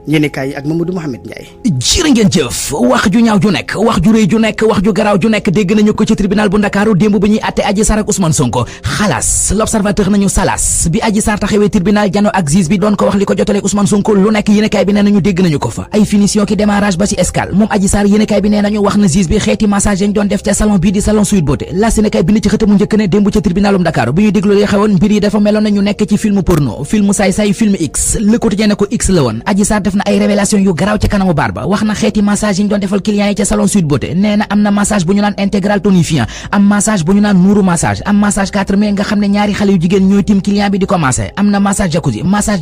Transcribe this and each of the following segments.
yéenekaay yi ak Mamadou Mouhamed Ndiaye. jërë ngeen jëf wax ju ñaaw ju nekk wax ju rëy ju nekk wax ju garaaw ju nekk dégg nañu ko ci tribunal bu Ndakaaru démb bi ñuy àtte Adji Sarr ak Ousmane Sonko xalaas l'observateur nañu salas bi Adji Sarr taxawee tribunal jano ak juge bi doon ko wax li ko jotalee Ousmane Sonko lu nekk yéenekaay bi nee nañu dégg nañu ko fa ay finition ki démarrage ba ci escale moom Adji Sarr yéenekaay bi nee nañu wax na juge bi xeeti massage yañ doon def ca salon bii di salon Sweet Beauté la yéenekaay bi ni ci xëtamu njëkk ne démb ca tribunalum Ndakaaru bi ñuy déglu li xewoon mbir yi dafa meloon na ñu nekk ci film porno film saay-saay film X Le Quotidien ne ko X la woon Adji Sarr def na ay révélation yu garaaw ca kanamu baar ba wax na xeeti massage yi ñu doon defal clients yi ca salon Sweet Beauté nee na am na massage bu ñu naan intégral tonifiant am massage bu ñu naan nuuru massage am massage 4 mai nga xam ne ñaari xale yu jigéen ñooy tim client bi di ko massé am na massage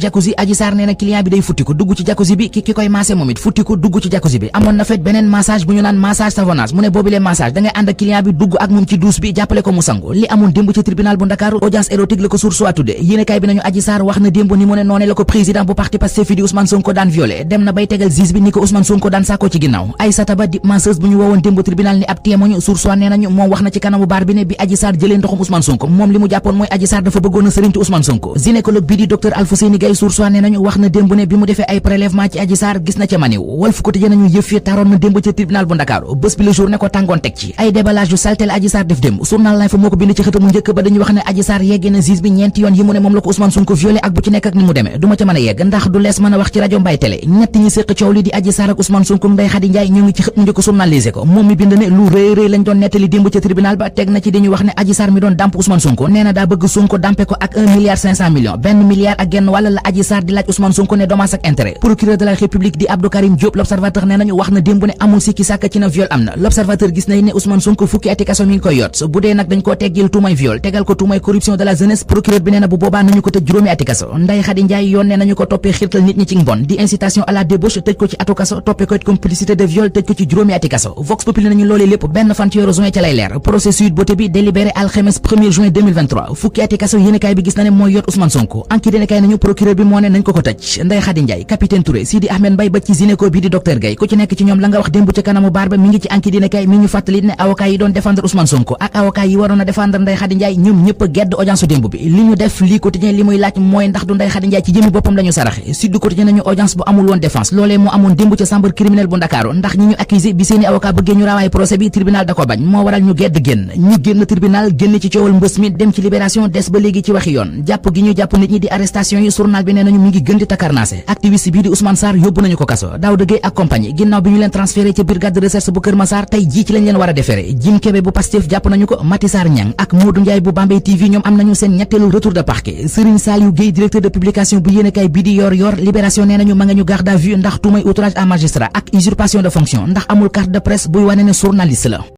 jacuzzi Adji Sarr nee na client bi day futtiku dugg ci jacuzzi bi ki koy massé moom it futtiku dugg ci jacuzzi bi amoon na fet beneen massage bu ñu naan massage savonnage mu ne boobilee massage da ngay ànd ak client bi dugg ak moom ci douche bi jàppale ko mu sangu li amoon démb ci tribunal bu Ndakaaru audience érotique la ko source wa tudde yéenekaay bi nañu Adji Sarr wax na démb ni mu ne noone la ko président bu parti Pastef di Ousmane Sonko daan violé dem na bay tegal juge bi ni ko Ousmane Sonko daan sàkko ci ginnaaw Aïssata Ba di masseuse bu ñu woowoon démb tribunal ni ab témoin source wa nee nañu moom wax na ci kanamu baar bi ne bi Adji Sarr jëlee ndoxum Ousmane Sonko moom li mu jàppoon mooy Adji Sarr dafa bëggoon a sëriñtu Ousmane Sonko gynécologue bi di docteur Alfousseyni Gaye source wa nee nañu wax na démb ne bi mu defee ay prélèvement ci Adji Sarr gis na ca maniw Walf Quotidien nañu yëf yi taroon na démb ca tribunal bu Ndakaaru bés bi le jour ne ko tàngoon teg ci ay déballage yu saltel Adji Sarr def démb journal L'Info moo ko bind ci xëtamu njëkk ba dañuy wax ne Adji Sarr yeggee na juge bi ñeenti yoon yi mu ne moom la ko Ousmane Sonko violé ak bu ci nekk ak ni mu demee du ma ca mën a yegg ndax du lees mën a wax ci rajo mbay télé ñett ñi séq coow li di Adji Sarr ak Ousmane Sonko Ndeye Khady Ndiaye ñoo ngi ci xët mu njëkk journalisé ko moom mi bind ne lu rëy rëy lañ doon nettali démb ca tribunal ba teg na ci dañuy wax ne Adji Sarr mi doon dàmp Ousmane Sonko nee na daa bëgg Sonko dàmpe ko ak 1 milliard 500 millions benn milliard ak genn wàll la Adji Sarr di laaj Ousmane Sonko ne dommage ak intérêt procureur de la République di Abdou Karim Diop l'observateur nee nañu wax na démb ne amul sikki sàkk ci na viol am na l'observateur gis nañ ne Ousmane Sonko fukki ati kaso mi ngi koy yot bu dee nag dañ koo teggil tuumay viol tegal ko tuumay corruption de la jeunesse procureur bi nee na bu boobaa nañu ko tëj juróomi ati kaso Ndeye Khady Ndiaye yoon ne nañu ko toppee xirtal nit ñi ci mbon di incitation à la débauche tëj ko ci atu kaso toppee ko it complicité de viol tëj ko ci juróomi ati kaso Vox Populi nañu loolee lépp benn fan ci weeru juin ca lay leer procès Sweet Beauté bi délibéré alxames 1er juin 2023 fukki ati kaso yéenekaay bi gis na ne mooy yot Ousmane Sonko enquête yéenekaay nañu procureur bi moo ne nañ ko tëj Ndeye Khady Ndiaye capitaine Touré Sidi Ahmed Mbaye ba ci gynéco bi di docteur Gaye ku ci nekk ci ñoom la nga wax démb ca kanamu baar ba mi ngi ci enquête yéenekaay mi ñu fàttali ne avocat yi doon défendre Ousmane Sonko ak avocat yi waroon a défendre Ndeye Khady Ndiaye ñoom ñëpp a gedd audience su démb bi li ñu def lii quotidien li muy laaj mooy ndax du Ndeye Khady Ndiaye ci jëmi boppam lañu saraxe Sud Quotidien nañu audience bu amul woon défense loolee moo amoon démb ca chambre criminelle bu Ndakaaru ndax ñi ñu accusé bi seeni avocat bëggee ñu raawaay procès bi tribunal da ko bañ moo waral ñu gedd génn ñu génn tribunal génn ci coowal mbës mi dem ci libération des ba léegi ci waxi yoon jàpp gi ñu jàpp nit ñi di arrestation yi journal bi nee nañu mi ngi gën di takarnaase activiste bii di Ousmane Sarr yóbbu nañu ko kaso Daouda Gueye ak compagnie ginnaaw bi ñu leen transféré ca brigade de recherche bu Kër Massar tey jii ci lañ leen war a defere Jim Kébé bu Pastef jàpp nañu ko Mati Sarr Niang ak Modou Ndiaye bu Bambey TV ñoom am nañu seen ñetteelu retour de parquet Serigne Saliou Gueye directeur de publication bu yéenekaay bii di yor libération nee nañu ma nga ñu garde à vue ndax tuumay outrage à magistrat ak usurpation de fonction ndax amul carte de presse buy wane ne journaliste la